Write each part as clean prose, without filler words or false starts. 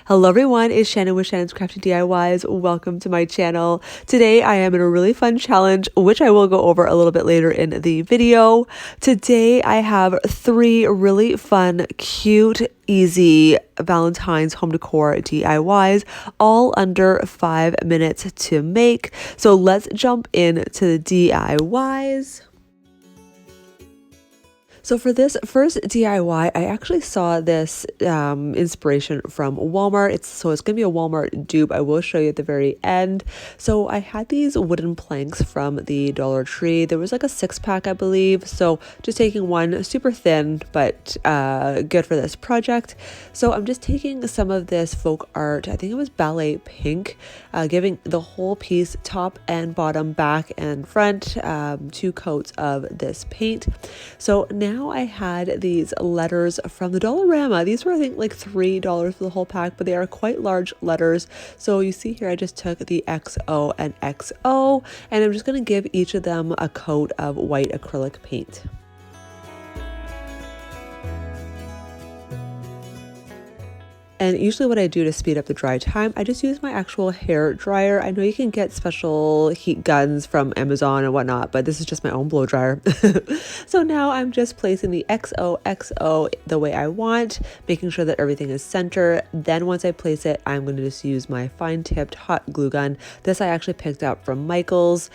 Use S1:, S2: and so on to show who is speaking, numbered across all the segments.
S1: Hello everyone, it's Shannon with Shannon's Crafty DIYs. Welcome to my channel. Today I am in a really fun challenge, which I will go over a little bit later in the video. Today I have 3 really fun, cute, easy Valentine's home decor DIYs, all under 5 minutes to make. So let's jump into the DIYs. So for this first DIY, I actually saw this inspiration from Walmart. It's going to be a Walmart dupe. I will show you at the very end. So I had these wooden planks from the Dollar Tree. There was like a 6-pack, I believe. So just taking one, super thin, but good for this project. So I'm just taking some of this folk art. I think it was ballet pink, giving the whole piece top and bottom, back and front, 2 coats of this paint. So now I had these letters from the Dollarama. These were, I think, like $3 for the whole pack, but they are quite large letters. So you see here, I just took the XO and XO, and I'm just going to give each of them a coat of white acrylic paint. And usually what I do to speed up the dry time, I just use my actual hair dryer. I know you can get special heat guns from Amazon and whatnot, but this is just my own blow dryer. So now I'm just placing the XOXO the way I want, making sure that everything is center. Then once I place it, I'm going to just use my fine tipped hot glue gun. This I actually picked up from Michael's.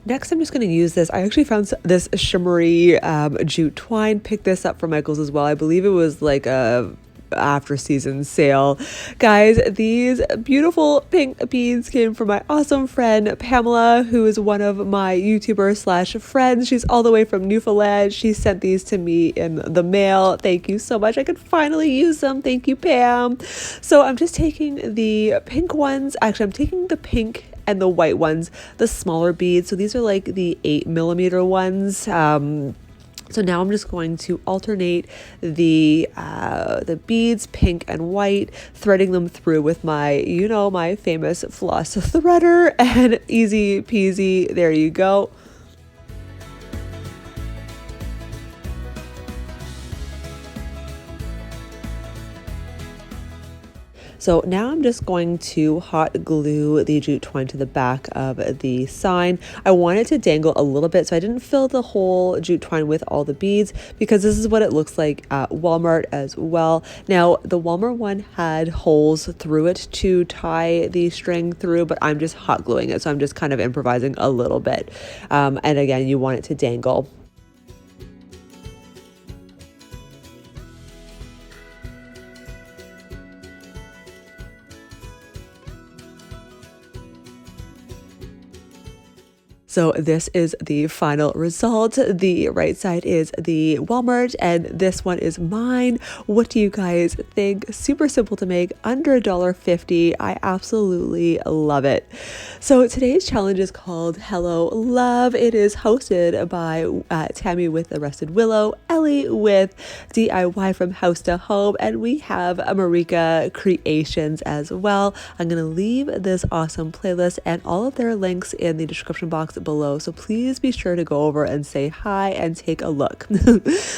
S1: Next, I'm just going to use this. I actually found this shimmery jute twine. Picked this up from Michael's as well. I believe it was like a after season sale. Guys, these beautiful pink beads came from my awesome friend Pamela, who is one of my YouTuber / friends. She's all the way from Newfoundland. She sent these to me in the mail. Thank you so much. I could finally use them. Thank you, Pam. So I'm just taking the pink ones. Actually, I'm taking the pink and the white ones, the smaller beads. So these are like the 8mm ones. So now I'm just going to alternate the beads, pink and white, threading them through with my, my famous floss threader, and easy peasy, there you go. So now I'm just going to hot glue the jute twine to the back of the sign. I want it to dangle a little bit, so I didn't fill the whole jute twine with all the beads, because this is what it looks like at Walmart as well. Now, the Walmart one had holes through it to tie the string through, but I'm just hot gluing it, so I'm just kind of improvising a little bit. And again, you want it to dangle. So this is the final result. The right side is the Walmart and this one is mine. What do you guys think? Super simple to make, under $1.50. I absolutely love it. So today's challenge is called Hello Love. It is hosted by Tammy with the Rusted Willow, Ellie with DIY from House to Home, and we have Marika Creations as well. I'm going to leave this awesome playlist and all of their links in the description box below, so please be sure to go over and say hi and take a look.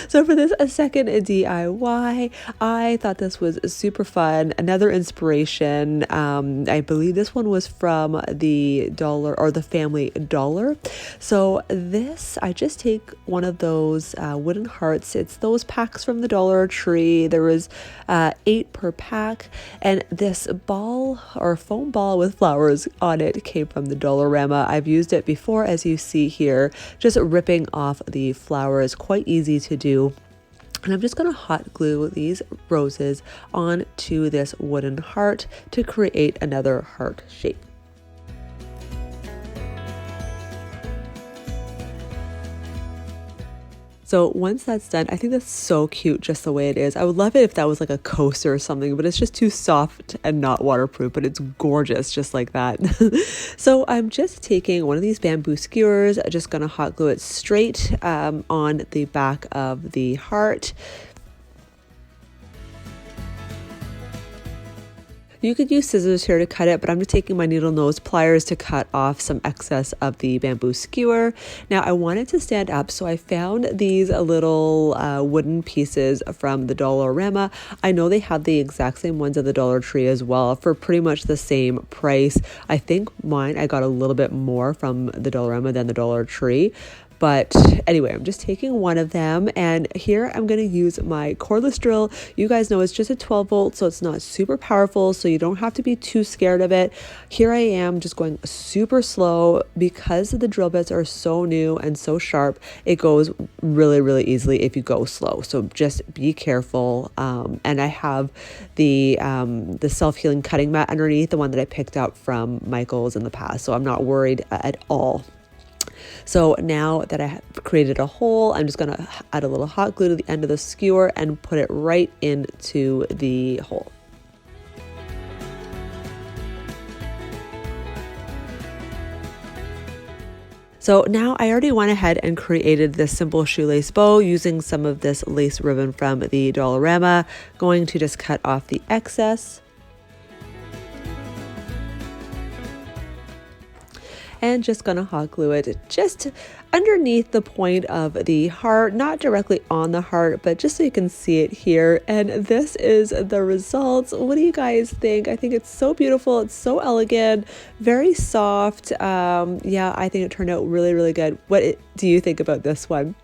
S1: So for this second DIY, I thought this was super fun. Another inspiration, I believe this one was from the Dollar or the Family Dollar. So this, I just take one of those wooden hearts. It's those packs from the Dollar Tree. There was 8 per pack, and this ball or foam ball with flowers on it came from the Dollarama. I've used it before, as you see here, just ripping off the flowers, quite easy to do. And I'm just going to hot glue these roses onto this wooden heart to create another heart shape. So once that's done, I think that's so cute just the way it is. I would love it if that was like a coaster or something, but it's just too soft and not waterproof, but it's gorgeous just like that. So I'm just taking one of these bamboo skewers, just gonna hot glue it straight on the back of the heart. You could use scissors here to cut it, but I'm just taking my needle nose pliers to cut off some excess of the bamboo skewer. Now I want it to stand up, so I found these little wooden pieces from the Dollarama. I know they have the exact same ones at the Dollar Tree as well for pretty much the same price. I think mine I got a little bit more from the Dollarama than the Dollar Tree. But anyway, I'm just taking one of them, and here I'm going to use my cordless drill. You guys know it's just a 12 volt, so it's not super powerful, so you don't have to be too scared of it. Here I am just going super slow because the drill bits are so new and so sharp. It goes really, really easily if you go slow. So just be careful. And I have the self-healing cutting mat underneath, the one that I picked up from Michael's in the past. So I'm not worried at all. So now that I have created a hole, I'm just going to add a little hot glue to the end of the skewer and put it right into the hole. So now I already went ahead and created this simple shoelace bow using some of this lace ribbon from the Dollarama. Going to just cut off the excess. And just gonna hot glue it just underneath the point of the heart, not directly on the heart, but just so you can see it here. And this is the results. What do you guys think? I think it's so beautiful. It's so elegant, very soft. Yeah, I think it turned out really, really good. Do you think about this one?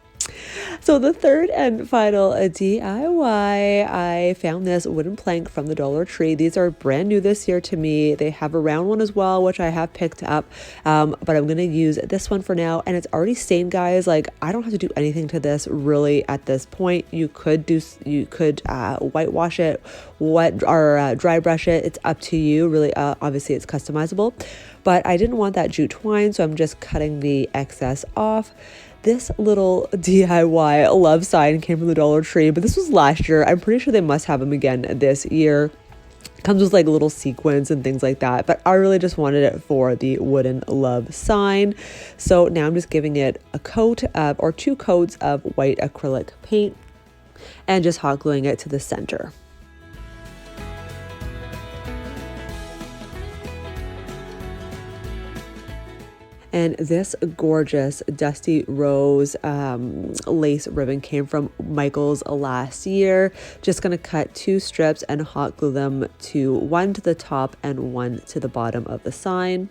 S1: So the third and final DIY, I found this wooden plank from the Dollar Tree. These are brand new this year to me. They have a round one as well, which I have picked up, but I'm going to use this one for now. And it's already stained, guys. Like, I don't have to do anything to this really at this point. You could whitewash it, wet or dry brush it. It's up to you. Really, obviously it's customizable, but I didn't want that jute twine, so I'm just cutting the excess off. This little DIY love sign came from the Dollar Tree, but this was last year. I'm pretty sure they must have them again this year. Comes with like little sequins and things like that, but I really just wanted it for the wooden love sign. So now I'm just giving it a coat of, or 2 coats of white acrylic paint and just hot gluing it to the center. And this gorgeous dusty rose lace ribbon came from Michael's last year. Just gonna cut 2 strips and hot glue them to one to the top and one to the bottom of the sign.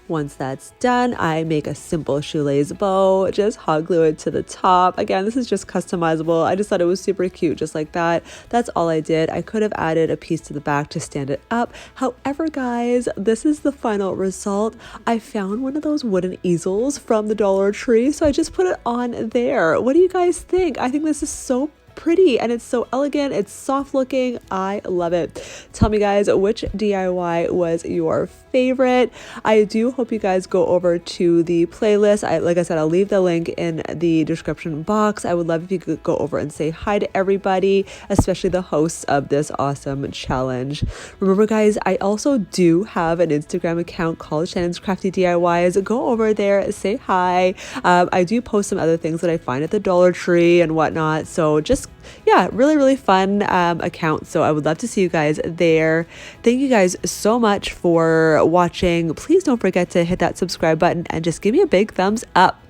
S1: Once that's done, I make a simple shoelace bow, just hot glue it to the top. Again, this is just customizable. I just thought it was super cute, just like that. That's all I did. I could have added a piece to the back to stand it up. However, guys, this is the final result. I found one of those wooden easels from the Dollar Tree, so I just put it on there. What do you guys think? I think this is so pretty and it's so elegant. It's soft looking. I love it. Tell me, guys, which DIY was your favorite. I do hope you guys go over to the playlist. Like I said, I'll leave the link in the description box. I would love if you could go over and say hi to everybody, especially the hosts of this awesome challenge. Remember, guys, I also do have an Instagram account called Shannon's Crafty DIYs. Go over there, say hi. I do post some other things that I find at the Dollar Tree and whatnot. So just, yeah, really, really fun account. So I would love to see you guys there. Thank you guys so much for watching. Please don't forget to hit that subscribe button and just give me a big thumbs up.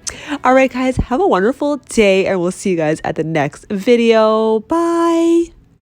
S1: All right, guys, have a wonderful day and we'll see you guys at the next video. Bye.